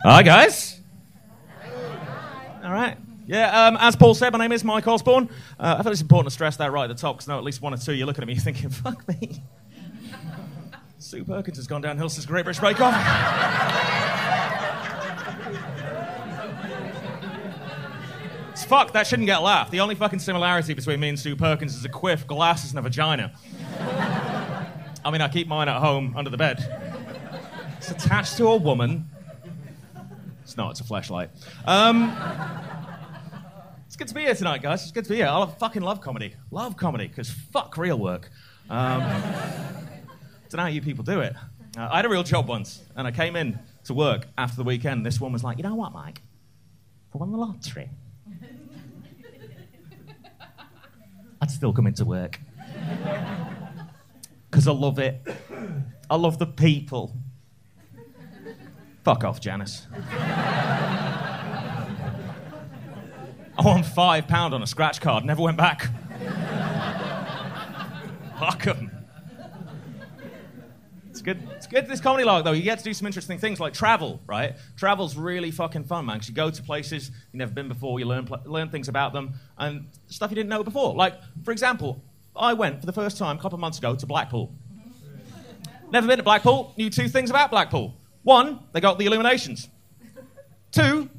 Hi, guys. All right. Yeah, as Paul said, my name is Mike Osborne. I thought it's important to stress that right at the top, because now at least one or two you're looking at me thinking, fuck me. Sue Perkins has gone downhill since Great British Bake Off. It's fuck, that shouldn't get a laugh. The only fucking similarity between me and Sue Perkins is a quiff, glasses, and a vagina. I mean, I keep mine at home under the bed. It's attached to a woman. It's not, it's a fleshlight. It's good to be here tonight, guys. It's good to be here. I fucking love comedy. Love comedy, because fuck real work. Don't know how you people do it. I had a real job once, and I came in to work after the weekend. This one was like, you know what, Mike? If I won the lottery, I'd still come into work. Because I love it. I love the people. Fuck off, Janice. I won £5 on a scratch card, never went back. Fuck 'em. It's good this comedy log, though. You get to do some interesting things like travel, right? Travel's really fucking fun, man, because you go to places you've never been before, you learn things about them, and stuff you didn't know before. Like, for example, I went for the first time a couple of months ago to Blackpool. Never been to Blackpool, knew two things about Blackpool. One, they got the illuminations. Two,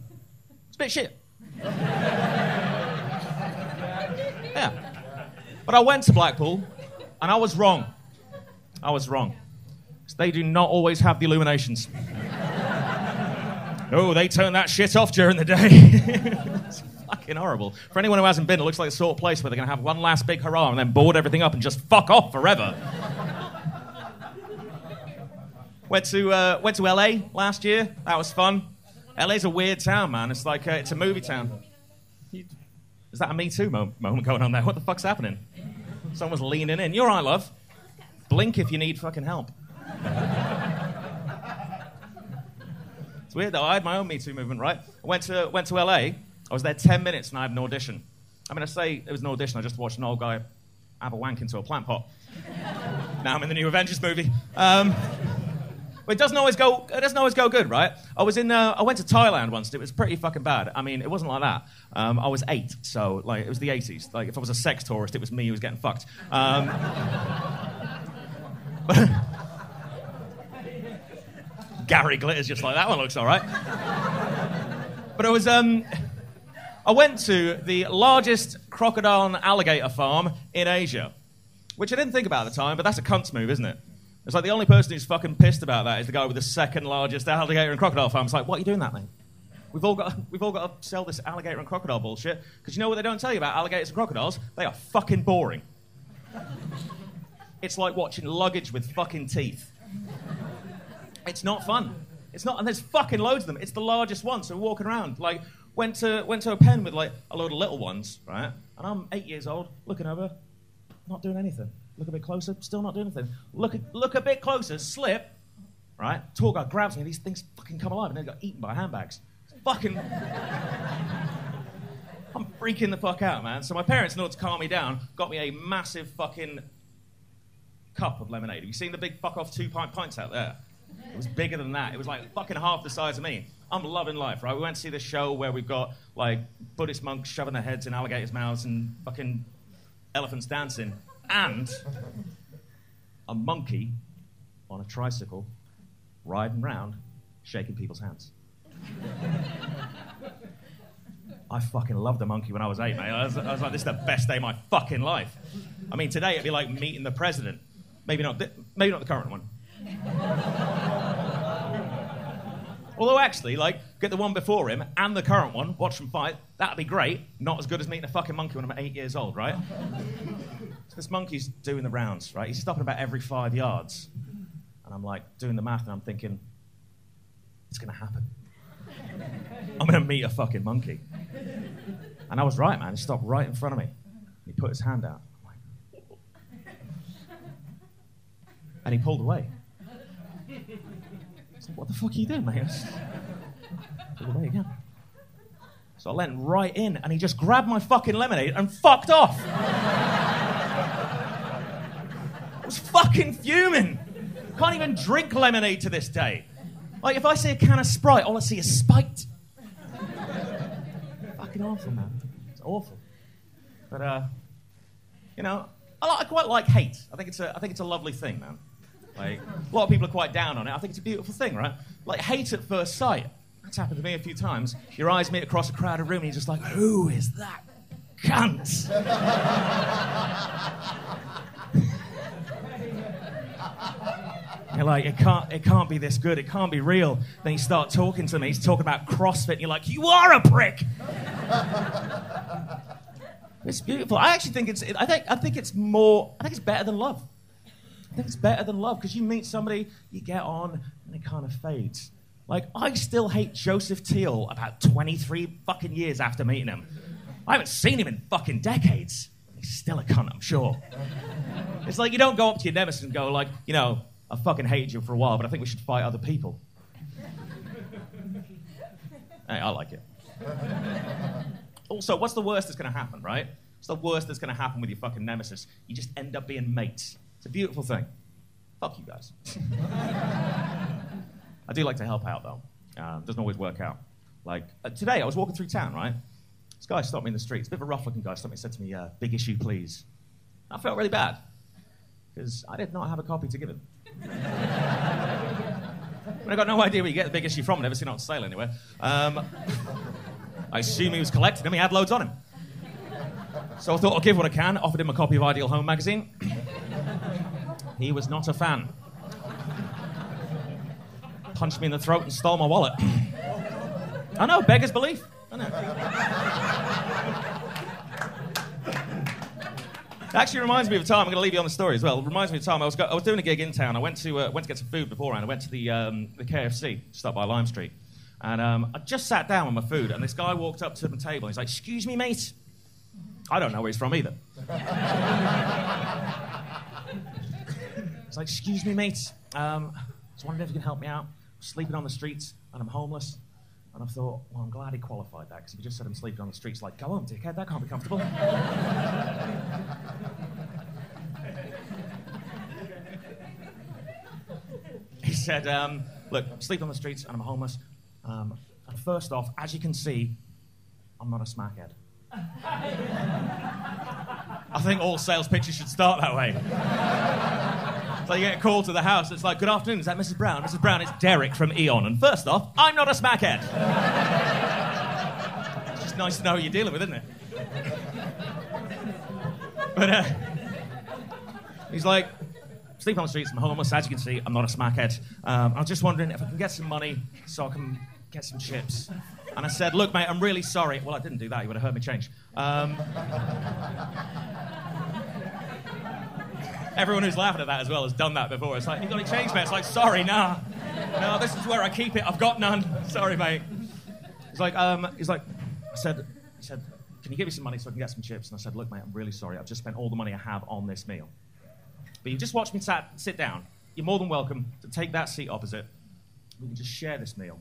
it's a bit shit. Yeah. But I went to Blackpool, and I was wrong. They do not always have the illuminations. Oh, they turn that shit off during the day. It's fucking horrible. For anyone who hasn't been, it looks like the sort of place where they're going to have one last big hurrah and then board everything up and just fuck off forever. Went to LA last year. That was fun. LA's a weird town, man. It's like, it's a movie town. Is that a Me Too moment going on there? What the fuck's happening? Someone's leaning in. You're all right, love. Blink if you need fucking help. It's weird, though. I had my own Me Too movement, right? I went to LA. I was there 10 minutes and I had an audition. I mean, I say it was an audition. I just watched an old guy have a wank into a plant pot. Now I'm in the new Avengers movie. But it doesn't always go good, right? I went to Thailand once. It was pretty fucking bad. I mean, it wasn't like that. I was 8, so like it was the 80s. Like if I was a sex tourist, it was me who was getting fucked. Gary Glitter's just like, that one looks all right. But I went to the largest crocodile and alligator farm in Asia, which I didn't think about at the time, but that's a cunt's move, isn't it? It's like the only person who's fucking pissed about that is the guy with the second largest alligator and crocodile farm. It's like, what are you doing that, mate? We've all got to sell this alligator and crocodile bullshit, because you know what they don't tell you about alligators and crocodiles? They are fucking boring. It's like watching luggage with fucking teeth. It's not fun. It's not, and there's fucking loads of them. It's the largest one, so we're walking around. Like, went to a pen with like a load of little ones, right? And I'm 8 years old, looking over, not doing anything. Look a bit closer, still not doing anything. Look a bit closer, slip, right? Tour guide grabs me, and these things fucking come alive, and they got eaten by handbags. It's fucking... I'm freaking the fuck out, man. So my parents, in order to calm me down, got me a massive fucking cup of lemonade. Have you seen the big fuck-off 2-pint pints out there? It was bigger than that. It was like fucking half the size of me. I'm loving life, right? We went to see this show where we've got, like, Buddhist monks shoving their heads in alligators' mouths and fucking elephants dancing. And a monkey on a tricycle riding round, shaking people's hands. I fucking loved the monkey when I was 8, mate. I was like, this is the best day of my fucking life. I mean, today it'd be like meeting the president. Maybe not the current one. Although actually, like, get the one before him and the current one, watch them fight, that'd be great. Not as good as meeting a fucking monkey when I'm 8 years old, right? So this monkey's doing the rounds, right? He's stopping about every 5 yards. And I'm like, doing the math, and I'm thinking, it's gonna happen. I'm gonna meet a fucking monkey. And I was right, man. He stopped right in front of me. He put his hand out. I'm like... And he pulled away. I was like, what the fuck are you doing, mate? Pulled away again. So I leant right in, and he just grabbed my fucking lemonade and fucked off. I was fucking fuming. Can't even drink lemonade to this day. Like, if I see a can of Sprite, all I see is spite. Fucking awful, man. It's awful. But, you know, I quite like hate. I think it's a lovely thing, man. Like, a lot of people are quite down on it. I think it's a beautiful thing, right? Like, hate at first sight. That's happened to me a few times. Your eyes meet across a crowded room and you're just like, who is that cunt? You're like, it can't be this good. It can't be real. Then you start talking to me. He's talking about CrossFit. And you're like, you are a prick. It's beautiful. I actually think it's better than love. I think it's better than love because you meet somebody, you get on, and it kind of fades. Like, I still hate Joseph Teal about 23 fucking years after meeting him. I haven't seen him in fucking decades. He's still a cunt, I'm sure. It's like you don't go up to your nemesis and go like, you know, I fucking hated you for a while, but I think we should fight other people. Hey, I like it. Also, what's the worst that's going to happen, right? What's the worst that's going to happen with your fucking nemesis? You just end up being mates. It's a beautiful thing. Fuck you guys. I do like to help out, though. Doesn't always work out. Like, today I was walking through town, right? This guy stopped me in the street. It's a bit of a rough-looking guy. Stopped me and said to me, big issue, please. I felt really bad, because I did not have a copy to give him. I got no idea where you get the big issue from. Never seen it on sale anywhere. I assume he was collecting them. He had loads on him. So I thought I'll give what I can. Offered him a copy of Ideal Home magazine. He was not a fan. Punched me in the throat and stole my wallet. I know, beggar's belief. I know. It actually reminds me of a time. I'm going to leave you on the story as well. It reminds me of a time I was doing a gig in town. I went to get some food beforehand. I went to the KFC, just up by Lime Street, and I just sat down with my food, and this guy walked up to the table. And he's like, "Excuse me, mate." I don't know where he's from either. He's like, "Excuse me, mate. Just wondering if you can help me out. I'm sleeping on the streets, and I'm homeless." And I thought, well, I'm glad he qualified that, because if he just said I'm sleeping on the streets, like, go on, dickhead, that can't be comfortable. He said, look, I'm sleeping on the streets and I'm homeless. And first off, as you can see, I'm not a smackhead. I think all sales pitches should start that way. So you get a call to the house, it's like, good afternoon, is that Mrs. Brown? Mrs. Brown, it's Derek from Eon. And first off, I'm not a smackhead. It's just nice to know who you're dealing with, isn't it? But he's like, sleep on the streets, I'm homeless, as you can see, I'm not a smackhead. I was just wondering if I can get some money so I can get some chips. And I said, look, mate, I'm really sorry. Well, I didn't do that, you would have heard me change. Everyone who's laughing at that as well has done that before. It's like, you got any change, mate? It's like, sorry, nah. No, this is where I keep it. I've got none. Sorry, mate. He said, can you give me some money so I can get some chips? And I said, look, mate, I'm really sorry. I've just spent all the money I have on this meal. But you just watched me sit down. You're more than welcome to take that seat opposite. We can just share this meal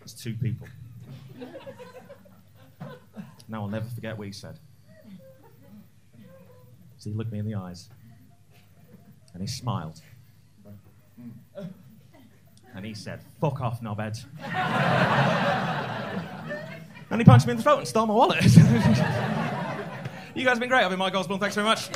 as two people. Now I'll never forget what he said. So he looked me in the eyes. And he smiled. And he said, fuck off, knobhead. And he punched me in the throat and stole my wallet. You guys have been great. I've been Mike Osborne. Thanks very much.